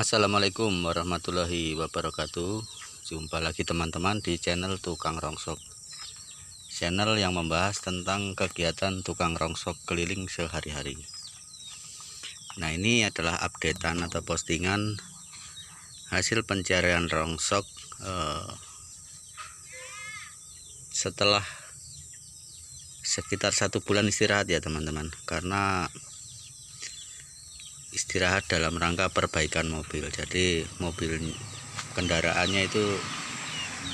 Assalamualaikum warahmatullahi wabarakatuh. Jumpa lagi teman-teman di channel Tukang Rongsok, channel yang membahas tentang kegiatan tukang rongsok keliling sehari-hari. Nah, ini adalah updatean atau postingan hasil pencarian rongsok setelah sekitar 1 bulan istirahat ya teman-teman, karena istirahat dalam rangka perbaikan mobil. Jadi mobil kendaraannya itu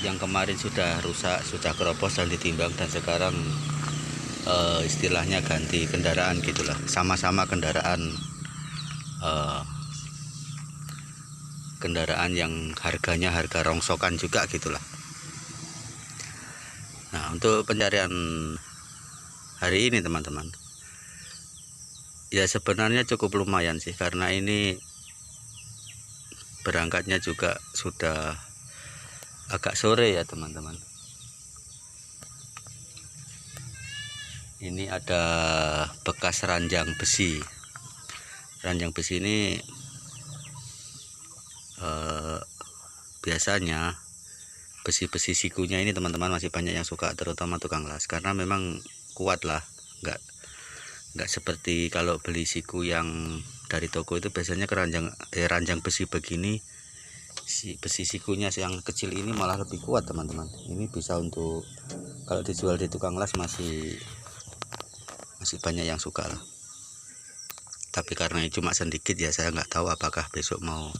yang kemarin sudah rusak, sudah keropos dan ditimbang, dan sekarang istilahnya ganti kendaraan gitulah, sama-sama kendaraan kendaraan yang harganya harga rongsokan juga gitulah. Nah, untuk pencarian hari ini teman-teman, ya sebenarnya cukup lumayan sih, karena ini berangkatnya juga sudah agak sore ya teman-teman. Ini ada bekas ranjang besi. Ranjang besi ini biasanya besi-besi sikunya ini teman-teman masih banyak yang suka, terutama tukang las, karena memang kuat lah, nggak seperti kalau beli siku yang dari toko itu biasanya ranjang besi begini, besi sikunya yang kecil ini malah lebih kuat teman-teman. Ini bisa untuk kalau dijual di tukang las masih banyak yang suka lah. Tapi karena ini cuma sedikit ya, saya nggak tahu apakah besok mau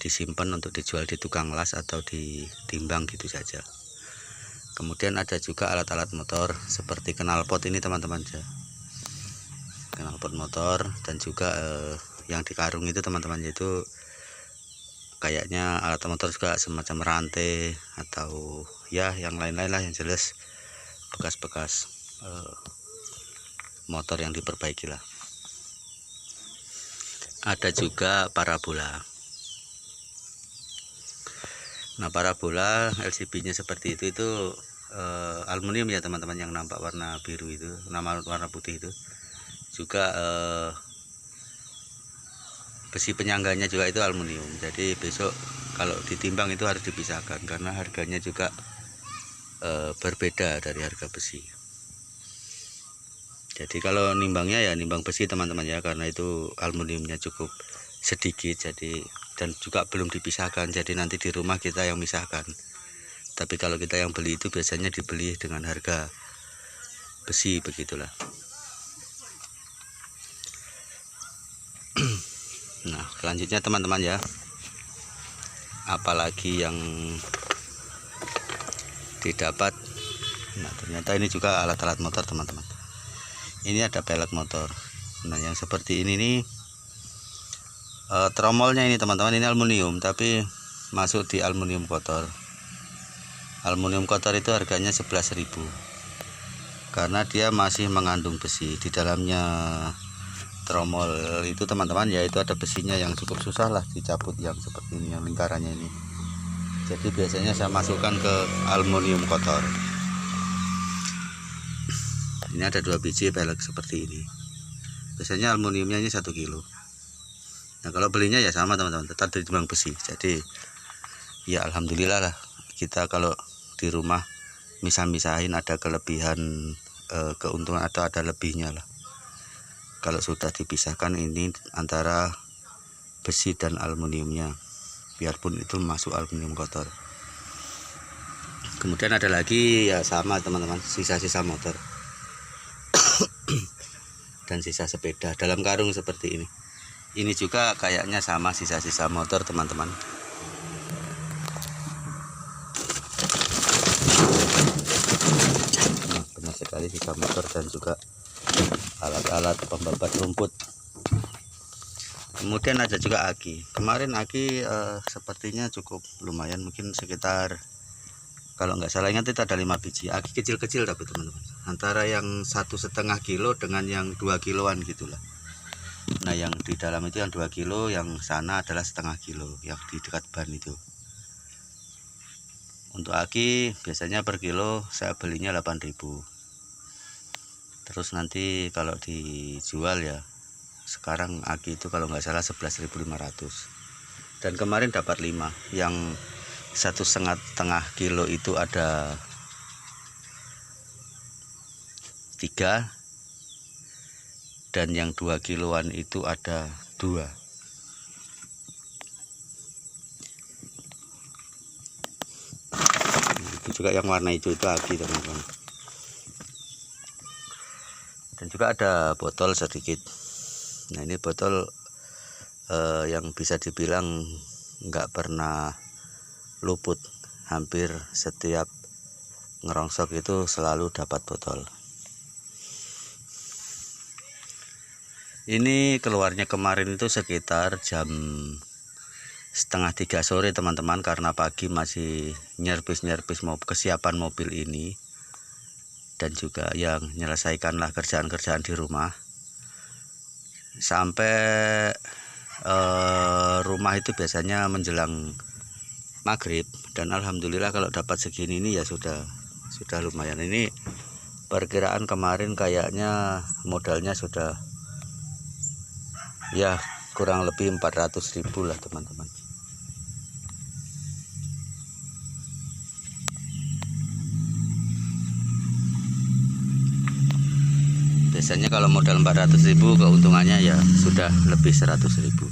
disimpan untuk dijual di tukang las atau ditimbang gitu saja. Kemudian ada juga alat-alat motor seperti knalpot ini teman-teman ya, knalpot motor, dan juga yang di karung itu teman-teman, itu kayaknya alat motor juga semacam rantai atau ya yang lain-lain lah, yang jelas bekas-bekas motor yang diperbaiki lah. Ada juga parabola. Nah, parabola LCB-nya seperti itu aluminium ya teman-teman, yang nampak warna biru itu, warna putih itu juga besi penyangganya juga itu aluminium. Jadi besok kalau ditimbang itu harus dipisahkan karena harganya juga berbeda dari harga besi. Jadi kalau nimbangnya ya nimbang besi teman-teman ya, karena itu aluminiumnya cukup sedikit, jadi dan juga belum dipisahkan, jadi nanti di rumah kita yang misahkan. Tapi kalau kita yang beli itu biasanya dibeli dengan harga besi, begitulah. Nah, selanjutnya teman-teman ya, apalagi yang didapat. Nah, ternyata ini juga alat-alat motor teman-teman. Ini ada pelek motor. Nah, yang seperti ini nih, tromolnya ini teman-teman, ini aluminium tapi masuk di aluminium kotor. Aluminium kotor itu harganya 11.000 karena dia masih mengandung besi di dalamnya. Tromol itu teman-teman ya, itu ada besinya yang cukup susah lah dicabut, yang seperti ini, yang lingkarannya ini. Jadi biasanya saya masukkan ke aluminium kotor. Ini ada 2 biji pelek seperti ini. Biasanya aluminiumnya ini 1 kilo. Nah, kalau belinya ya sama teman-teman, tetap ditimbang besi. Jadi ya alhamdulillah lah, kita kalau di rumah misah-misahin ada kelebihan, keuntungan atau ada lebihnya lah kalau sudah dipisahkan ini antara besi dan aluminiumnya, biarpun itu masuk aluminium kotor. Kemudian ada lagi ya sama teman-teman, sisa-sisa motor dan sisa sepeda dalam karung seperti ini. Ini juga kayaknya sama, sisa-sisa motor teman-teman. Nah, benar sekali, sisa motor dan juga alat-alat pembabat rumput. Kemudian ada juga aki. Kemarin aki sepertinya cukup lumayan, mungkin sekitar, kalau nggak salah ingat itu ada 5 biji. Aki kecil-kecil tapi teman-teman, antara yang 1,5 kilo dengan yang 2 kiloan gitulah. Nah, yang di dalam itu yang 2 kilo, yang sana adalah setengah kilo yang di dekat ban itu. Untuk aki biasanya per kilo saya belinya 8.000. Terus nanti kalau dijual ya, sekarang aki itu kalau nggak salah 11.500. dan kemarin dapat 5. Yang 1,5 kilo itu ada 3, dan yang 2 kiloan itu ada 2. Itu juga yang warna hijau itu aki, teman-teman. Dan juga ada botol sedikit. Nah, ini botol yang bisa dibilang nggak pernah luput. Hampir setiap ngerongsok itu selalu dapat botol. Ini keluarnya kemarin itu sekitar jam 2:30 sore, teman-teman, karena pagi masih nyerpis mau kesiapan mobil ini, dan juga yang menyelesaikanlah kerjaan-kerjaan di rumah. Sampai rumah itu biasanya menjelang maghrib, dan alhamdulillah kalau dapat segini ini ya sudah lumayan. Ini perkiraan kemarin kayaknya modalnya sudah ya kurang lebih 400.000 lah, teman-teman. Biasanya kalau modal 400.000 keuntungannya ya sudah lebih 100.000.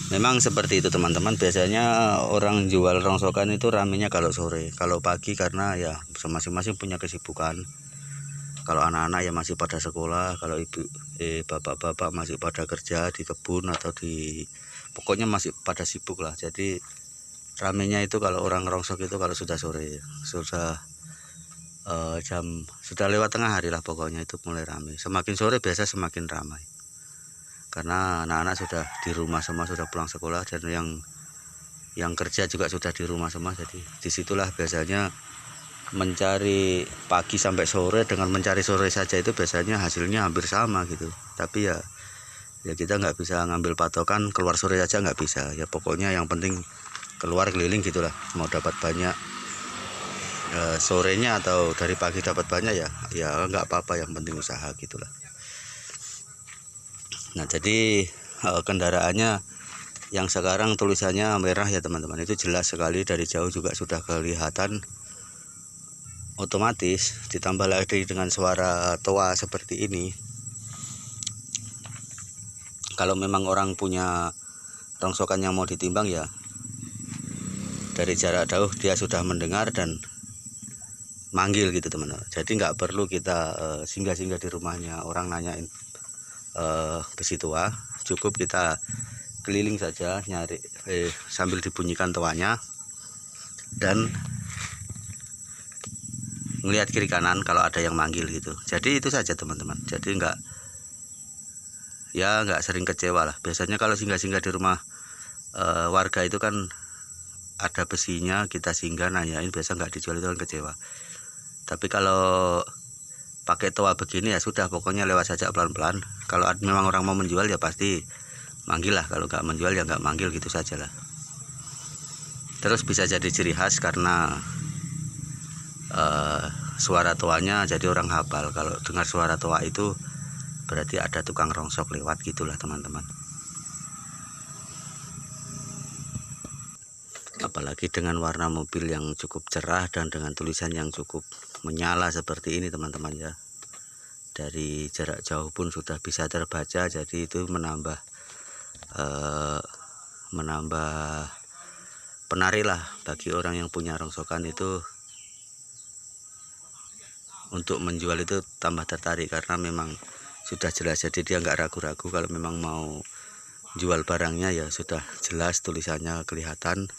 Memang seperti itu, teman-teman. Biasanya orang jual rongsokan itu ramenya kalau sore. Kalau pagi karena ya masing-masing punya kesibukan. Kalau anak-anak ya masih pada sekolah, kalau bapak-bapak masih pada kerja di kebun atau pokoknya masih pada sibuk lah. Jadi ramenya itu kalau orang rongsok itu kalau sudah sore, sudah lewat tengah hari lah, pokoknya itu mulai ramai. Semakin sore biasa semakin ramai, karena anak-anak sudah di rumah semua, sudah pulang sekolah, dan yang kerja juga sudah di rumah semua. Jadi disitulah biasanya mencari pagi sampai sore dengan mencari sore saja itu biasanya hasilnya hampir sama gitu. Tapi ya kita nggak bisa ngambil patokan keluar sore saja, nggak bisa. Ya pokoknya yang penting keluar keliling gitulah, mau dapat banyak sorenya atau dari pagi dapat banyak ya nggak apa-apa, yang penting usaha gitulah. Nah, jadi kendaraannya yang sekarang tulisannya merah ya, teman-teman, itu jelas sekali, dari jauh juga sudah kelihatan. Otomatis ditambah lagi dengan suara toa seperti ini, kalau memang orang punya rongsokan yang mau ditimbang ya dari jarak jauh dia sudah mendengar dan manggil gitu, teman-teman. Jadi nggak perlu kita singgah-singgah di rumahnya orang nanyain besi tua, cukup kita keliling saja nyari sambil dibunyikan toanya dan ngelihat kiri kanan kalau ada yang manggil gitu. Jadi itu saja, teman-teman. Jadi nggak sering kecewa lah. Biasanya kalau singgah-singgah di rumah warga itu kan ada besinya, kita singgah nanyain, biasa nggak dijual itu kan kecewa. Tapi kalau pakai toa begini ya sudah, pokoknya lewat saja pelan-pelan. Kalau memang orang mau menjual ya pasti manggil lah, kalau nggak menjual ya nggak manggil, gitu saja lah. Terus bisa jadi ciri khas karena suara toanya, jadi orang hafal kalau dengar suara toa itu berarti ada tukang rongsok lewat gitulah, teman-teman. Apalagi dengan warna mobil yang cukup cerah dan dengan tulisan yang cukup menyala seperti ini, teman-teman ya. Dari jarak jauh pun sudah bisa terbaca, jadi itu menambah penarik lah bagi orang yang punya rongsokan itu untuk menjual, itu tambah tertarik karena memang sudah jelas. Jadi dia nggak ragu-ragu kalau memang mau jual barangnya ya sudah jelas, tulisannya kelihatan.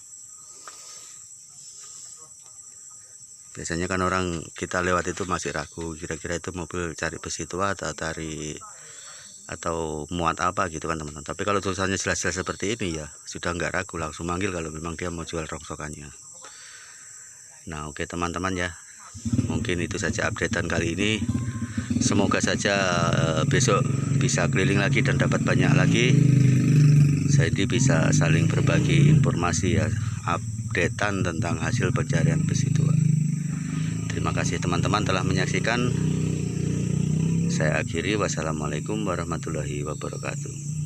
Biasanya kan orang kita lewat itu masih ragu, kira-kira itu mobil cari besi tua atau muat apa gitu kan, teman-teman. Tapi kalau tulisannya jelas-jelas seperti ini ya sudah nggak ragu, langsung manggil kalau memang dia mau jual rongsokannya. Nah, oke, teman-teman ya, mungkin itu saja updatean kali ini. Semoga saja besok bisa keliling lagi dan dapat banyak lagi. Jadi bisa saling berbagi informasi ya, updatean tentang hasil pencarian besi tua. Terima kasih teman-teman telah menyaksikan. saya akhiri. Wassalamualaikum warahmatullahi wabarakatuh.